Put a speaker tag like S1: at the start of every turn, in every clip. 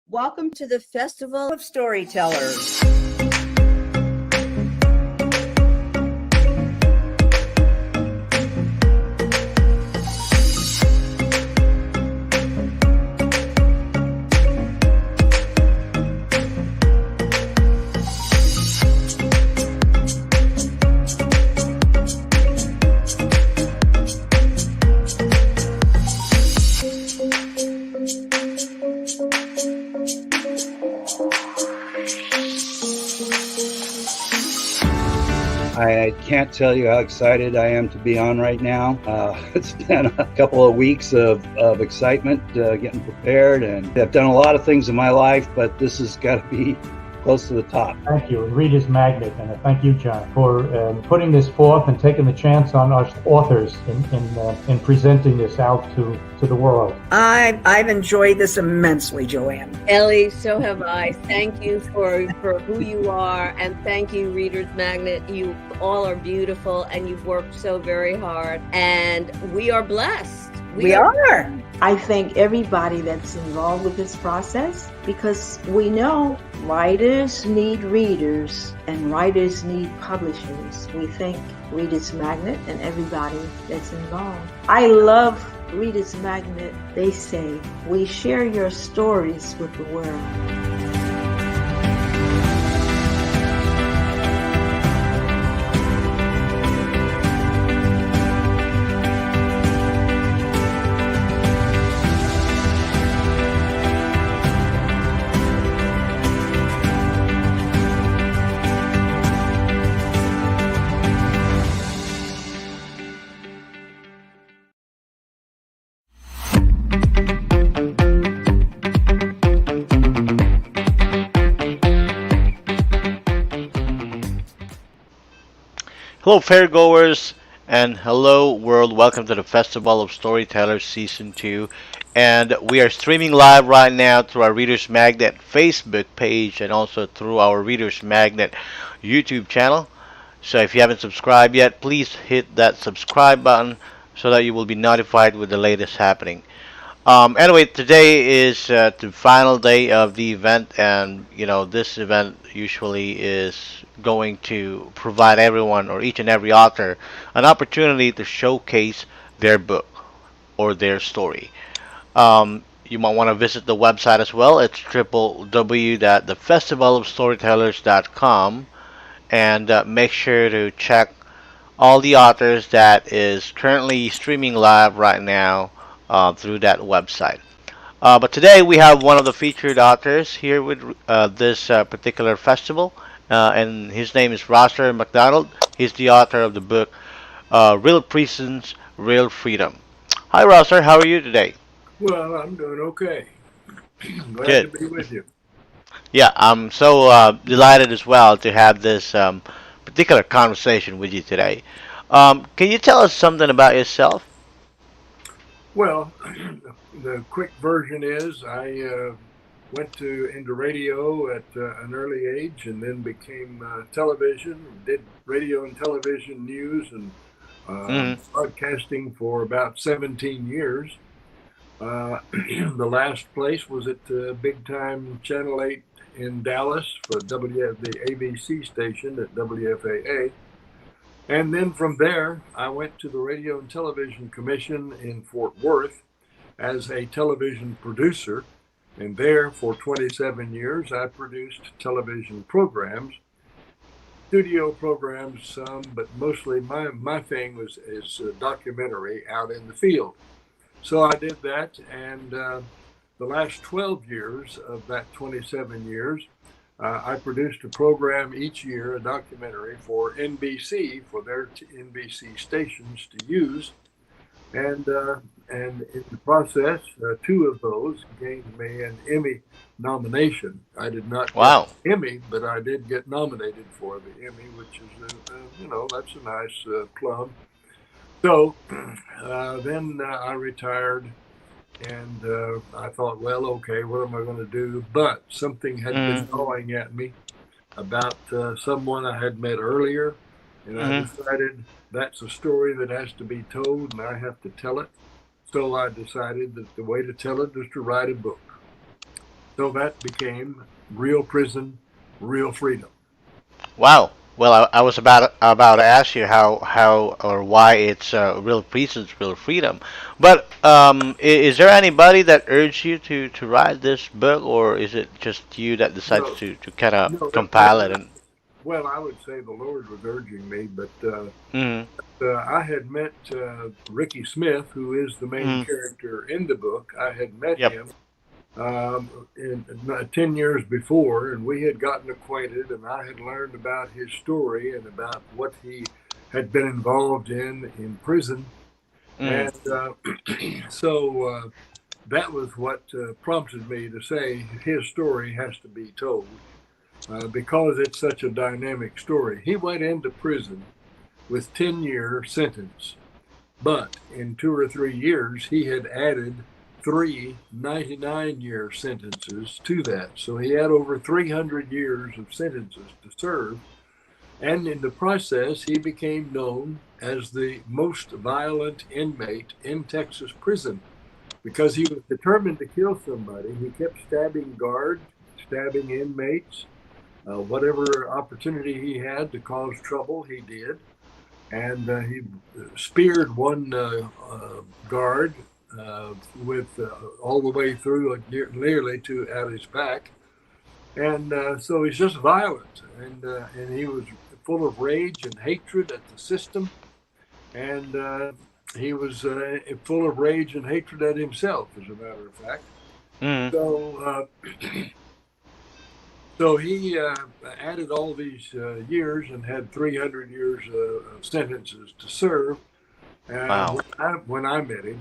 S1: Welcome to the Festival of Storytellers.
S2: I can't tell you how excited I am to be on right now. It's been a couple of weeks of excitement, getting prepared, and I've done a lot of things in my life, but this has got to be close to the top.
S3: Thank you, and Reader's Magnet, and thank you, John, for putting this forth and taking the chance on us authors in presenting this out to the world.
S4: I've enjoyed this immensely, Joanne.
S1: Ellie, so have I. Thank you for who you are, and thank you, Reader's Magnet. You all are beautiful, and you've worked so very hard, and we are blessed.
S4: We are.
S5: I thank everybody that's involved with this process, because we know writers need readers and writers need publishers. We thank Reader's Magnet and everybody that's involved. I love Reader's Magnet. They say, we share your stories with the world.
S6: Hello fairgoers and hello world. Welcome to the Festival of Storytellers Season 2. And we are streaming live right now through our Readers Magnet Facebook page and also through our Readers Magnet YouTube channel. So if you haven't subscribed yet, please hit that subscribe button so that you will be notified with the latest happening. Anyway, today is the final day of the event, and this event usually is going to provide everyone or each and every author an opportunity to showcase their book or their story. You might want to visit the website as well. It's www.thefestivalofstorytellers.com, and make sure to check all the authors that is currently streaming live right now through that website. But today we have one of the featured authors here with this particular festival, and his name is McDonald. He's the author of the book Real Prisons, Real Freedom. Hi Rosser, how are you today?
S7: Well, I'm doing okay. Glad
S6: Good.
S7: to be with you.
S6: Yeah, I'm so delighted as well to have this particular conversation with you today. Can you tell us something about yourself?
S7: Well, the quick version is I went into radio at an early age, and then became television, did radio and television news and broadcasting for about 17 years. The last place was at big time Channel 8 in Dallas for the ABC station at WFAA. And then from there, I went to the Radio and Television Commission in Fort Worth as a television producer. And there, for 27 years, I produced television programs, studio programs, some, but mostly my thing is documentary out in the field. So I did that, and the last 12 years of that 27 years, I produced a program each year, a documentary for NBC, for their NBC stations to use. And in the process, two of those gained me an Emmy nomination. I did not get an Emmy, but I did get nominated for the Emmy, which is, that's a nice plum. So then I retired, and I thought, well, okay, what am I going to do? But something had been gnawing at me about someone I had met earlier, and I decided that's a story that has to be told, and I have to tell it. So I decided that the way to tell it is to write a book. So that became Real Prison, Real Freedom.
S6: Wow. Well, I was about to ask you how or why it's real prisons, real freedom. But is there anybody that urged you to write this book, or is it just you that decided
S7: No,
S6: to kind of
S7: no,
S6: compile it? And
S7: well, I would say the Lord was urging me, but
S6: mm,
S7: I had met Ricky Smith, who is the main
S6: mm,
S7: character in the book. I had met
S6: yep.
S7: him in 10 years before, and we had gotten acquainted, and I had learned about his story and about what he had been involved in prison.
S6: Mm,
S7: And so that was what prompted me to say his story has to be told because it's such a dynamic story. He went into prison with 10-year sentence, but in 2 or 3 years, he had added three 99-year sentences to that. So he had over 300 years of sentences to serve. And in the process, he became known as the most violent inmate in Texas prison because he was determined to kill somebody. He kept stabbing guards, stabbing inmates, whatever opportunity he had to cause trouble, he did. And he speared one guard with all the way through, nearly to at his back. And so he's just violent, and he was full of rage and hatred at the system, and he was full of rage and hatred at himself, as a matter of fact.
S6: mm,
S7: So, so he added all these years and had 300 years of sentences to serve.
S6: wow.
S7: When I met him,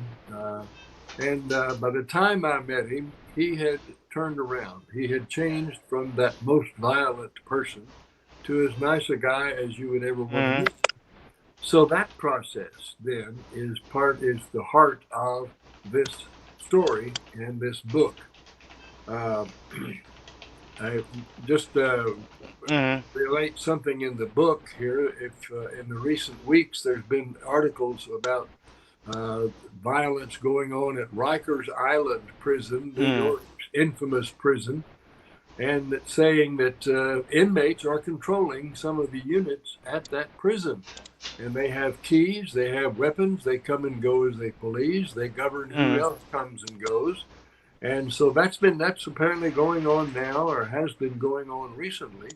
S7: and by the time I met him, he had turned around. He had changed from that most violent person to as nice a guy as you would ever want to
S6: Mm,
S7: meet. So that process then is the heart of this story and this book. Uh, I just
S6: mm,
S7: relate something in the book here. If in the recent weeks there's been articles about violence going on at Rikers Island Prison, New
S6: mm,
S7: York's infamous prison, and saying that inmates are controlling some of the units at that prison. And they have keys, they have weapons, they come and go as they please, they govern who
S6: mm.
S7: else comes and goes. And so that's apparently going on now, or has been going on recently.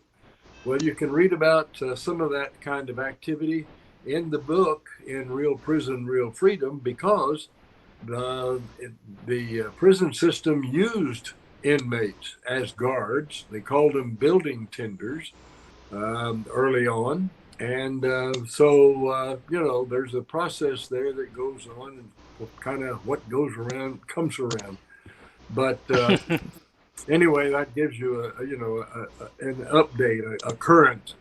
S7: Well, you can read about some of that kind of activity in the book in Real Prison, Real Freedom, because the prison system used inmates as guards. They called them building tenders early on. And there's a process there that goes on, and kind of what goes around comes around. But anyway, that gives you an update, a current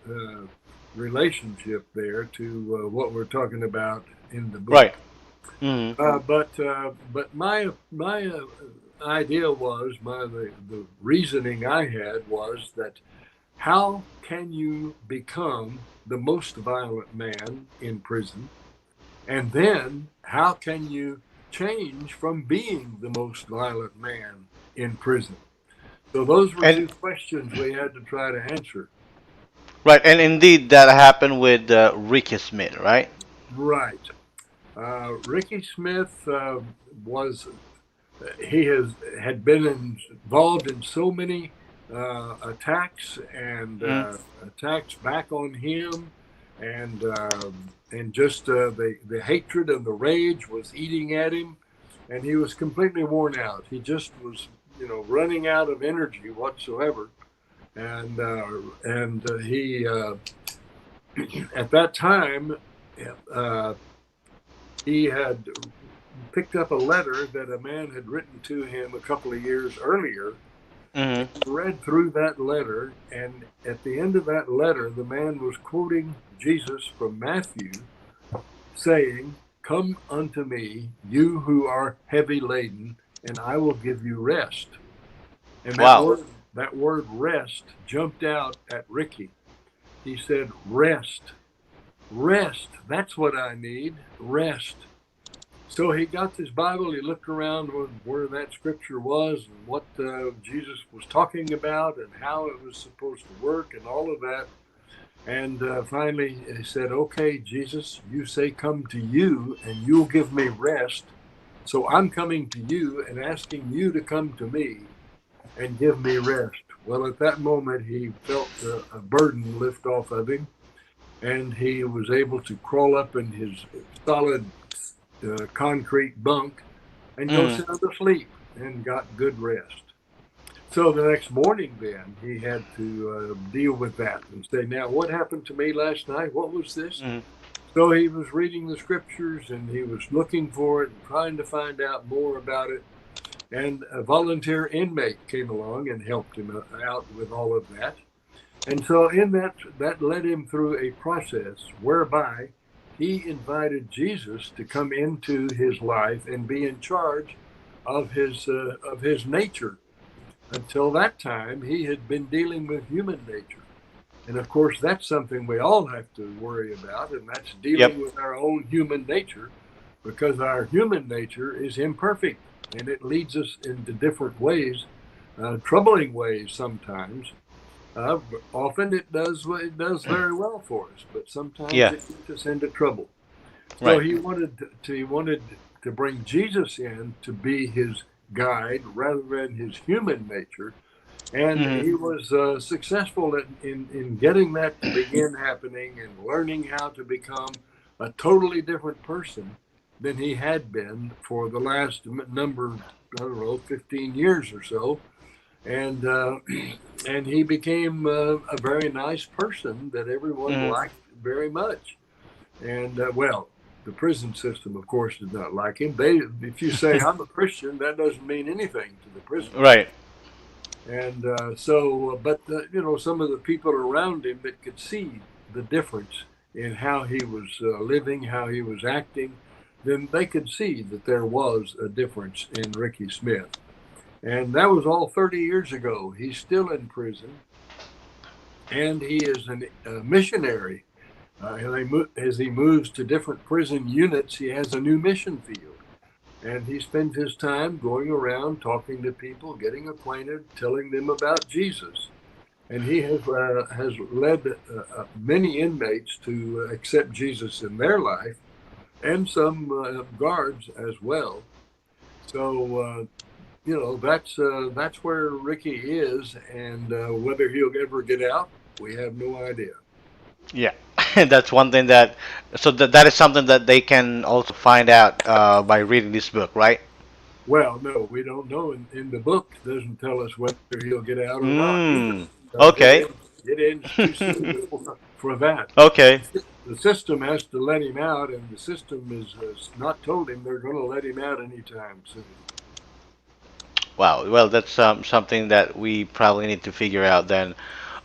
S7: relationship there to what we're talking about in the book.
S6: Right. Mm,
S7: But my idea was the reasoning I had was that how can you become the most violent man in prison, and then how can you change from being the most violent man in prison? So those were
S6: and
S7: two questions we had to try to answer.
S6: right, and indeed that happened with Ricky Smith, right?
S7: Right. Ricky Smith was he had been involved in so many attacks and
S6: Mm,
S7: attacks back on him, and just the hatred and the rage was eating at him, and he was completely worn out. He just was, running out of energy whatsoever, and he at that time he had picked up a letter that a man had written to him a couple of years earlier.
S6: mm,
S7: Read through that letter, and at the end of that letter, the man was quoting Jesus from Matthew, saying, "Come unto me, you who are heavy laden, and I will give you rest." And
S6: wow.
S7: that word rest jumped out at Ricky. He said, "Rest, rest. That's what I need. Rest." So he got this Bible. He looked around where that scripture was and what Jesus was talking about and how it was supposed to work and all of that. And finally, he said, "Okay, Jesus, you say come to you and you'll give me rest. So I'm coming to you and asking you to come to me and give me rest." Well, at that moment, he felt a burden lift off of him, and he was able to crawl up in his solid concrete bunk and go
S6: Mm.
S7: sound asleep and got good rest. So the next morning, then he had to deal with that and say, "Now, what happened to me last night? What was this?"
S6: Mm.
S7: So he was reading the scriptures and he was looking for it and trying to find out more about it. And a volunteer inmate came along and helped him out with all of that. And so in that led him through a process whereby he invited Jesus to come into his life and be in charge of his nature. Until that time, he had been dealing with human nature. And of course, that's something we all have to worry about, and that's dealing
S6: Yep.
S7: with our own human nature, because our human nature is imperfect and it leads us into different ways, troubling ways sometimes. Often it does very well for us, but sometimes
S6: Yeah.
S7: it gets us into trouble. So
S6: Right.
S7: he wanted to bring Jesus in to be his guide rather than his human nature, and
S6: Hmm.
S7: he was successful in getting that to begin happening and learning how to become a totally different person than he had been for the last number, I don't know, 15 years or so. And and he became a very nice person that everyone
S6: Hmm.
S7: liked very much. And well, the prison system, of course, did not like him. If you say I'm a Christian, that doesn't mean anything to the prisoners.
S6: Right.
S7: And but some of the people around him that could see the difference in how he was living, how he was acting, then they could see that there was a difference in Ricky Smith. And that was all 30 years ago. He's still in prison, and he is a missionary. As he moves to different prison units, he has a new mission field. And he spends his time going around talking to people, getting acquainted, telling them about Jesus. And he has led many inmates to accept Jesus in their life, and some guards as well. So that's where Ricky is, and whether he'll ever get out, we have no idea.
S6: Yeah. That's one thing that, so that is something that they can also find out by reading this book, right?
S7: Well, no, we don't know. In the book, it doesn't tell us whether he'll get out or not either.
S6: Mm.
S7: Because
S6: Okay.
S7: it ends too soon for that.
S6: Okay.
S7: The system has to let him out, and the system has not told him they're going to let him out anytime soon.
S6: Wow. Well, that's something that we probably need to figure out then.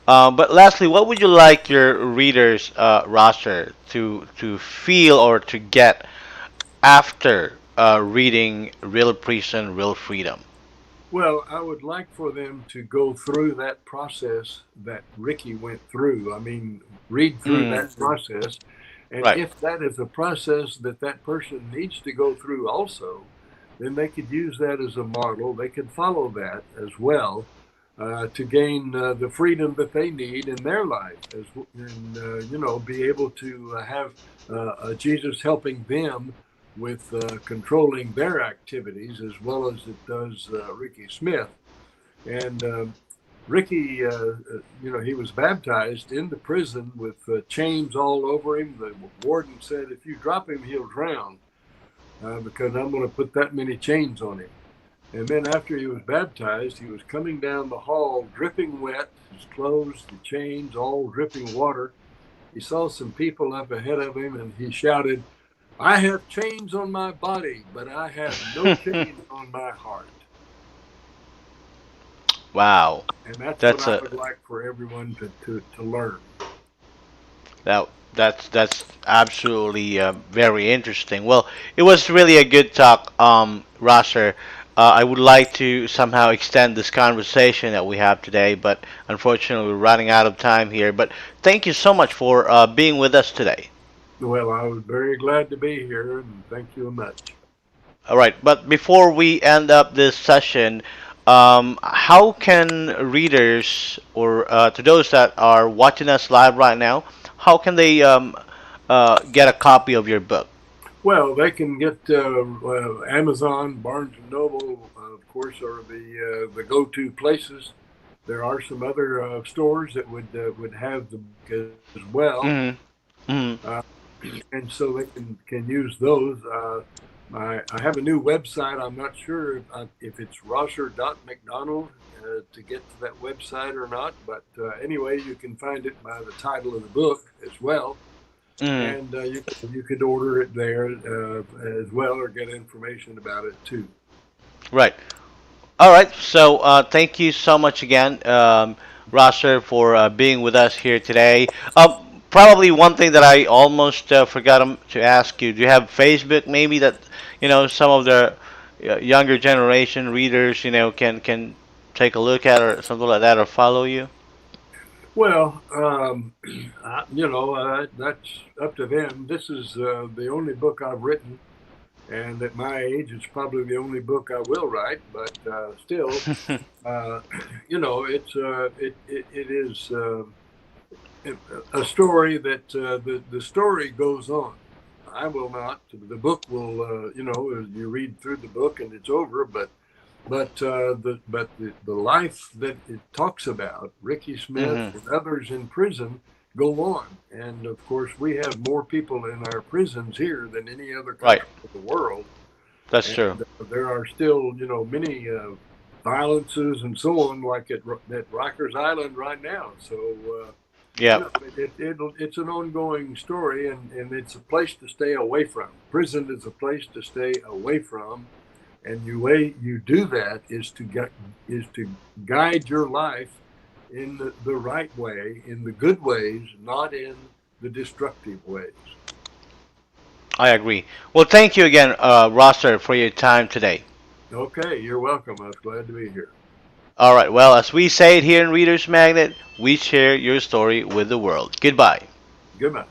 S6: But lastly, what would you like your readers roster to feel or to get after reading Real Prison, Real Freedom?
S7: Well, I would like for them to go through that process that Ricky went through. I mean, read through
S6: Mm.
S7: that process. And
S6: Right.
S7: if that is a process that that person needs to go through also, then they could use that as a model. They could follow that as well to gain the freedom that they need in their life, and be able to have Jesus helping them with controlling their activities as well as it does Ricky Smith. And Ricky, he was baptized in the prison with chains all over him. The warden said, "If you drop him, he'll drown because I'm going to put that many chains on him." And then after he was baptized, he was coming down the hall dripping wet, his clothes, the chains, all dripping water. He saw some people up ahead of him and he shouted, "I have chains on my body, but I have no chains on my heart."
S6: Wow.
S7: And that's
S6: That's
S7: what I
S6: a
S7: would like for everyone to learn.
S6: that's absolutely very interesting. Well, it was really a good talk, Rosser. I would like to somehow extend this conversation that we have today, but unfortunately we're running out of time here. But thank you so much for being with us today.
S7: Well, I was very glad to be here, and thank you much.
S6: All right, but before we end up this session, how can readers, or to those that are watching us live right now, how can they get a copy of your book?
S7: Well, they can get Amazon, Barnes and Noble, of course, are the go-to places. There are some other stores that would have the book as well,
S6: Hmm. Hmm.
S7: uh, and so they can use those. I have a new website. I'm not sure if it's Rosser.McDonald to get to that website or not, but anyway, you can find it by the title of the book as well.
S6: Hmm.
S7: And you could order it there as well, or get information about it too.
S6: Right. All right. So thank you so much again, Rosser, for being with us here today. Probably one thing that I almost forgot to ask you. Do you have Facebook maybe that, some of the younger generation readers, can take a look at or something like that or follow you?
S7: Well, that's up to them. This is the only book I've written, and at my age, it's probably the only book I will write. But still, uh, it is a story that the story goes on. I will not. The book will, you read through the book and it's over. But the life that it talks about, Ricky Smith
S6: Hmm.
S7: and others in prison, go on. And of course, we have more people in our prisons here than any other
S6: Right.
S7: country in the world.
S6: That's
S7: And
S6: true.
S7: there are still, many violences and so on, like at Rikers Island right now. So,
S6: Yeah.
S7: it's an ongoing story, and it's a place to stay away from. Prison is a place to stay away from, and the way you do that is to guide your life in the right way, in the good ways, not in the destructive ways.
S6: I agree. Well, thank you again, Rosser, for your time today.
S7: Okay, you're welcome. I was glad to be here.
S6: All right. Well, as we say it here in Reader's Magnet, we share your story with the world. Goodbye.
S7: Goodbye.